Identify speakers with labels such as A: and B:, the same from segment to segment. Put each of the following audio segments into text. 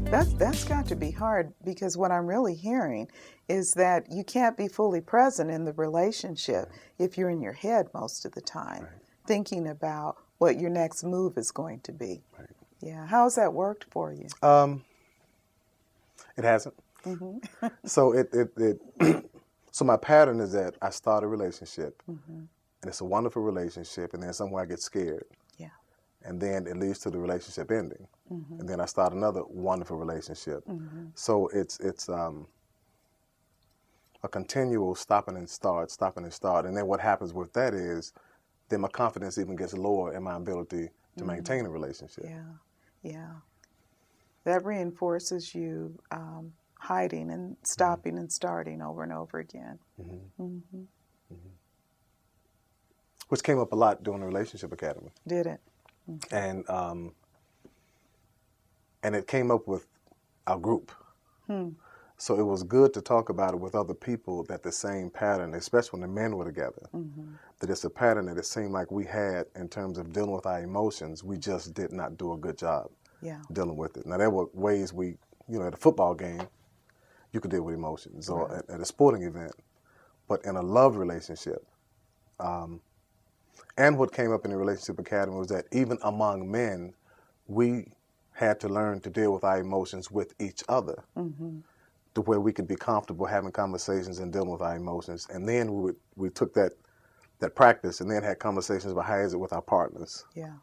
A: That's got to be hard, because what I'm really hearing is that you can't be fully present in the relationship if you're in your head most of the time, thinking about what your next move is going to be. Yeah. How has that worked for you?
B: It hasn't. So so my pattern is that I start a relationship, and it's a wonderful relationship, and then somewhere I get scared.
A: Yeah.
B: And then it leads to the relationship ending. And then I start another wonderful relationship. So it's a continual stopping and start. And then what happens with that is then my confidence even gets lower in my ability to maintain a relationship.
A: Yeah, yeah. That reinforces you hiding and stopping and starting over and over again.
B: Which came up a lot during the Relationship Academy.
A: Did it?
B: And it came up with our group. So it was good to talk about it with other people, that the same pattern, especially when the men were together, that it's a pattern that it seemed like we had in terms of dealing with our emotions. We just did not do a good job dealing with it. Now, there were ways at a football game, you could deal with emotions, or at a sporting event, but in a love relationship. And what came up in the Relationship Academy was that even among men, we had to learn to deal with our emotions with each other, to where we could be comfortable having conversations and dealing with our emotions. And then we took that practice and then had conversations about how is it with our partners.
A: Yeah.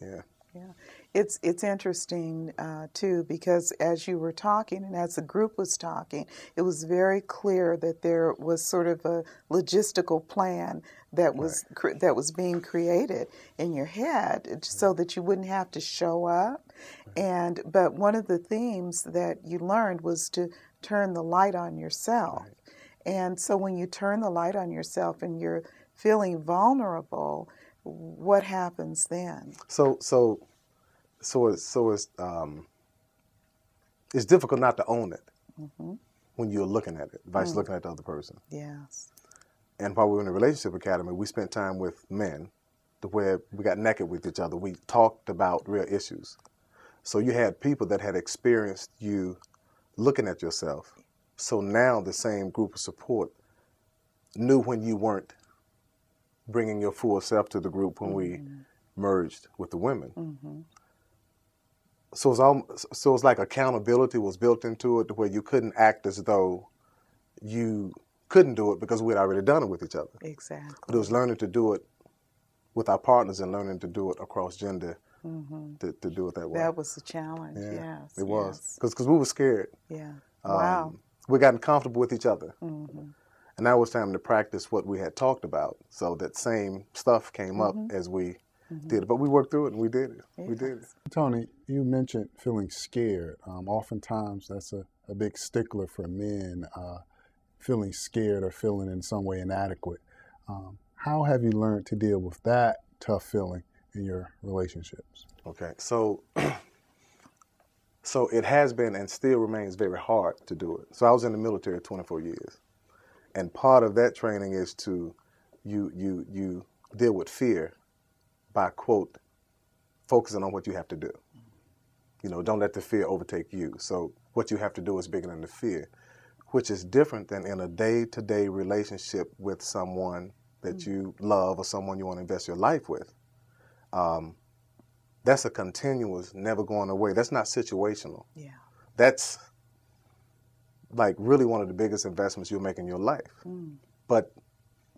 B: Yeah.
A: Yeah. It's interesting, too, because as you were talking and as the group was talking, it was very clear that there was sort of a logistical plan that was that was being created in your head so that you wouldn't have to show up. But one of the themes that you learned was to turn the light on yourself. And so when you turn the light on yourself and you're feeling vulnerable, what happens then?
B: It's difficult not to own it when you're looking at it versus looking at the other person.
A: Yes.
B: And while we were in the Relationship Academy, we spent time with men to where we got naked with each other. We talked about real issues. So you had people that had experienced you looking at yourself. So now the same group of support knew when you weren't bringing your full self to the group when we merged with the women. So it's like accountability was built into it, to where you couldn't act as though you couldn't do it because we had already done it with each other.
A: Exactly.
B: But it was learning to do it with our partners and learning to do it across gender, to do it that way.
A: That was the challenge, yes.
B: It was. Because we were scared.
A: Yeah. Wow.
B: We gotten comfortable with each other. And now it was time to practice what we had talked about. So that same stuff came up as we did it. But we worked through it and we did it.
A: Yes.
B: We did it.
C: Tony, you mentioned feeling scared. Oftentimes that's a big stickler for men, feeling scared or feeling in some way inadequate. How have you learned to deal with that tough feeling in your relationships?
B: Okay, so it has been and still remains very hard to do it. So I was in the military 24 years. And part of that training is to you deal with fear by, quote, focusing on what you have to do. Don't let the fear overtake you. So what you have to do is bigger than the fear, which is different than in a day-to-day relationship with someone that you love or someone you want to invest your life with. That's a continuous, never going away. That's not situational.
A: Yeah.
B: That's like really one of the biggest investments you'll make in your life. But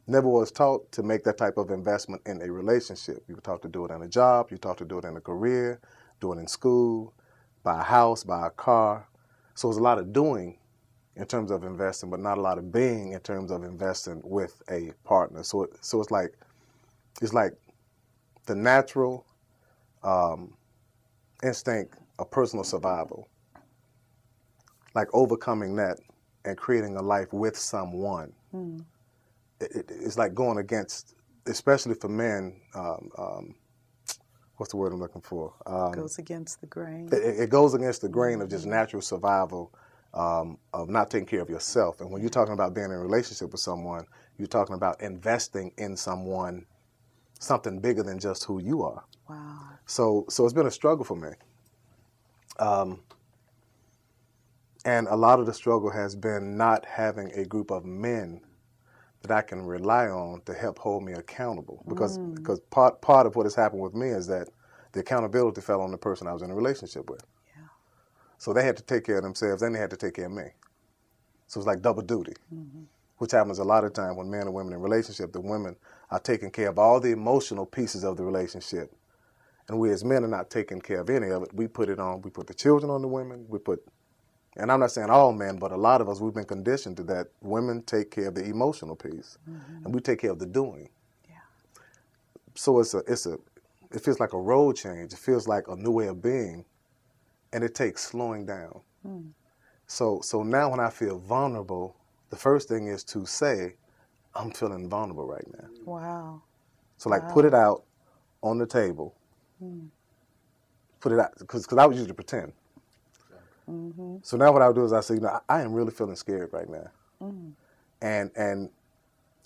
B: never was taught to make that type of investment in a relationship. You were taught to do it in a job, you were taught to do it in a career, do it in school, buy a house, buy a car. So there's a lot of doing in terms of investing, but not a lot of being in terms of investing with a partner. So it's like the natural instinct of personal survival, like overcoming that and creating a life with someone. It's like going against, especially for men, what's the word I'm looking for?
A: Goes against the grain.
B: It goes against the grain of just natural survival, of not taking care of yourself. And when you're talking about being in a relationship with someone, you're talking about investing in someone, something bigger than just who you are.
A: Wow.
B: So it's been a struggle for me. And a lot of the struggle has been not having a group of men that I can rely on to help hold me accountable. Because part of what has happened with me is that the accountability fell on the person I was in a relationship with.
A: Yeah.
B: So they had to take care of themselves and they had to take care of me. So it's like double duty, which happens a lot of time when men and women in relationship. The women are taking care of all the emotional pieces of the relationship. And we as men are not taking care of any of it. We put the children on the women. And I'm not saying all men, but a lot of us, we've been conditioned to that. Women take care of the emotional piece, and we take care of the doing.
A: Yeah.
B: So it feels like a road change. It feels like a new way of being, and it takes slowing down. So now when I feel vulnerable, the first thing is to say, I'm feeling vulnerable right now.
A: Wow.
B: So put it out on the table. Put it out, because I would usually pretend. So now what I would do is I say, I am really feeling scared right now. And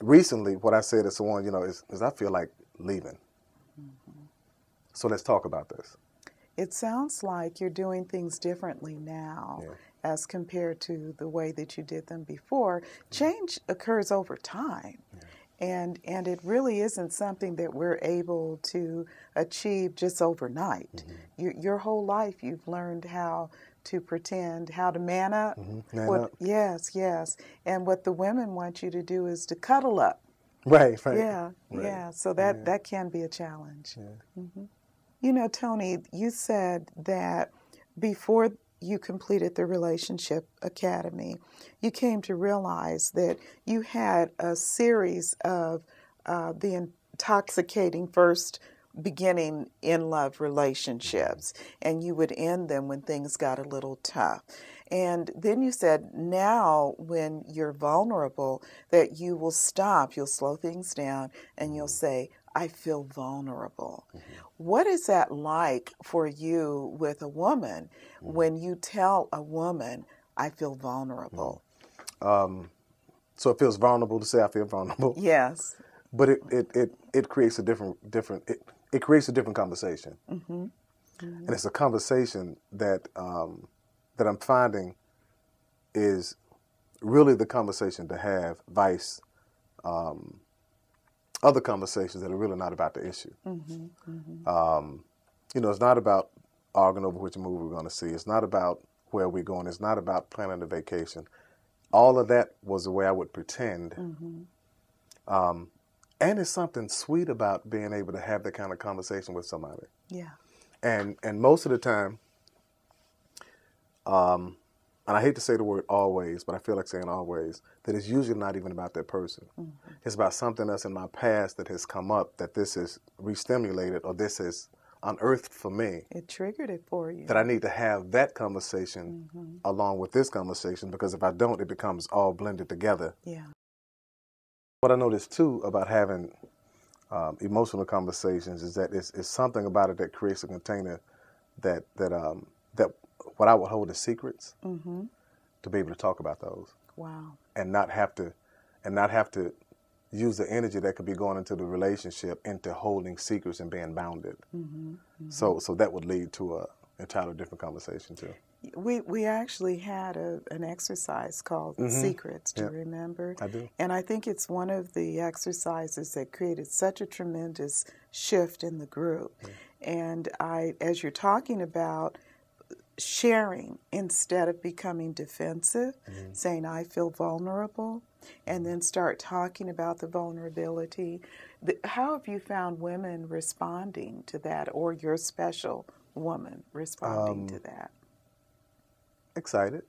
B: recently what I said to someone, is I feel like leaving. So let's talk about this.
A: It sounds like you're doing things differently now as compared to the way that you did them before. Change occurs over time. And it really isn't something that we're able to achieve just overnight. Your whole life you've learned how to pretend, how to man up.
B: Man up.
A: Yes. And what the women want you to do is to cuddle up.
B: Right.
A: Yeah. So that can be a challenge. Tony, you said that before you completed the Relationship Academy, you came to realize that you had a series of the intoxicating first beginning in love relationships, and you would end them when things got a little tough. And then you said now when you're vulnerable that you will stop, you'll slow things down, and you'll say, I feel vulnerable. What is that like for you with a woman when you tell a woman, I feel vulnerable?
B: So it feels vulnerable to say I feel vulnerable.
A: Yes.
B: But it creates a different it creates a different conversation. And it's a conversation that that I'm finding is really the conversation to have, vice other conversations that are really not about the issue. It's not about arguing over which movie we're going to see. It's not about where we're going. It's not about planning a vacation. All of that was the way I would pretend. And it's something sweet about being able to have that kind of conversation with somebody.
A: Yeah.
B: And most of the time, and I hate to say the word always, but I feel like saying always, that it's usually not even about that person. It's about something else in my past that has come up, that this is re-stimulated or this is unearthed for me.
A: It triggered it for you.
B: That I need to have that conversation along with this conversation, because if I don't, it becomes all blended together.
A: Yeah.
B: What I noticed too about having emotional conversations is that it's something about it that creates a container that what I would hold as secrets to be able to talk about those.
A: Wow.
B: And not have to use the energy that could be going into the relationship into holding secrets and being bounded. So that would lead to a entirely different conversation too.
A: We actually had an exercise called Secrets, do you remember?
B: I do.
A: And I think it's one of the exercises that created such a tremendous shift in the group. And as you're talking about sharing instead of becoming defensive, saying I feel vulnerable, and then start talking about the vulnerability. How have you found women responding to that, or your special woman responding to that?
B: Excited,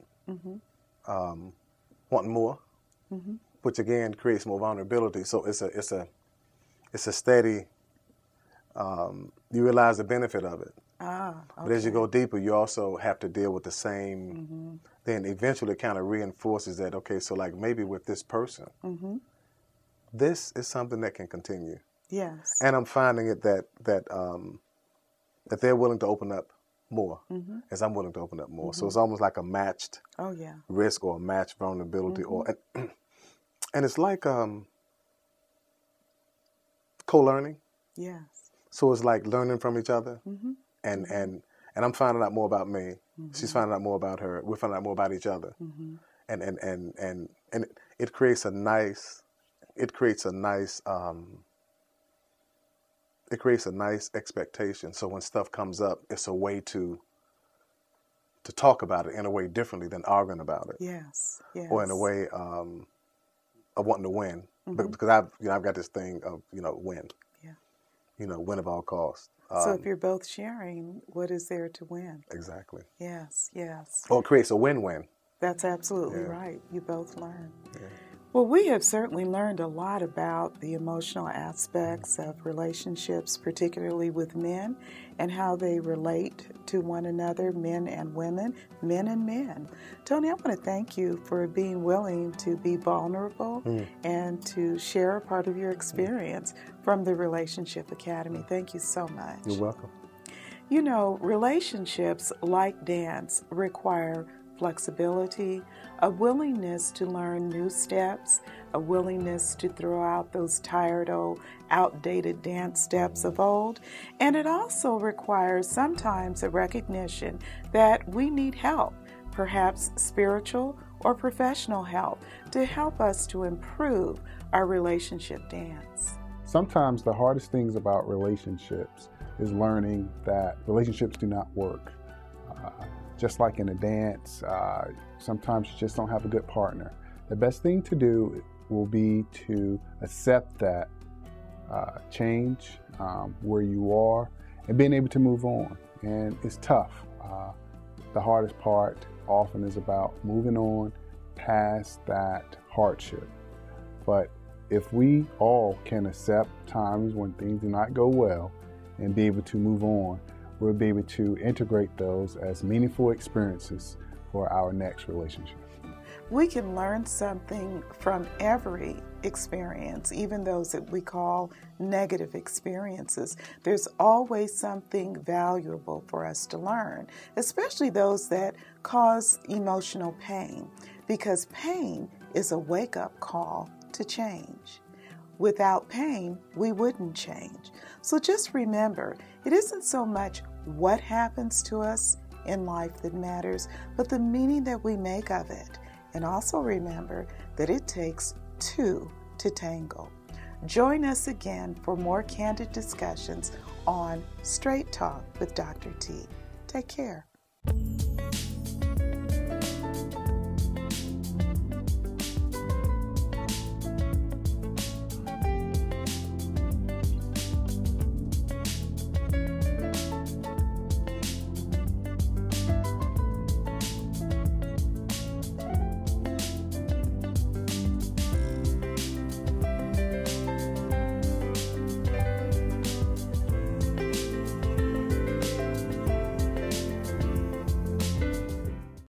B: wanting more, which again creates more vulnerability. So it's a steady. You realize the benefit of it.
A: Okay.
B: But as you go deeper, you also have to deal with the same. Then eventually, it kind of reinforces that. Okay, so like maybe with this person, this is something that can continue.
A: Yes.
B: And I'm finding it that they're willing to open up more, as I'm willing to open up more. So it's almost like a matched risk or a matched vulnerability, and it's like co-learning.
A: Yes.
B: So it's like learning from each other, and I'm finding out more about me, She's finding out more about her. We're finding out more about each other.
A: Mm-hmm.
B: And it creates a nice expectation. So when stuff comes up, it's a way to talk about it in a way differently than arguing about it.
A: Yes, yes.
B: Or in a way of wanting to win.
A: Mm-hmm.
B: Because I've got this thing of, win.
A: Yeah.
B: Win at all costs.
A: So if you're both sharing, what is there to win?
B: Exactly.
A: Yes, yes.
B: Or it creates a win-win.
A: That's absolutely right. You both learn.
B: Yeah.
A: Well, we have certainly learned a lot about the emotional aspects of relationships, particularly with men, and how they relate to one another, men and women, men and men. Tony, I want to thank you for being willing to be vulnerable and to share a part of your experience from the Relationship Academy. Thank you so much.
B: You're welcome.
A: Relationships, like dance, require flexibility, a willingness to learn new steps, a willingness to throw out those tired old outdated dance steps of old, and it also requires sometimes a recognition that we need help, perhaps spiritual or professional help, to help us to improve our relationship dance.
C: Sometimes the hardest things about relationships is learning that relationships do not work. Just like in a dance, sometimes you just don't have a good partner. The best thing to do will be to accept that change where you are and being able to move on. And it's tough. The hardest part often is about moving on past that hardship. But if we all can accept times when things do not go well and be able to move on, we'll be able to integrate those as meaningful experiences for our next relationship.
A: We can learn something from every experience, even those that we call negative experiences. There's always something valuable for us to learn, especially those that cause emotional pain, because pain is a wake-up call to change. Without pain, we wouldn't change. So just remember, it isn't so much what happens to us in life that matters, but the meaning that we make of it. And also remember that it takes two to tango. Join us again for more candid discussions on Straight Talk with Dr. T. Take care.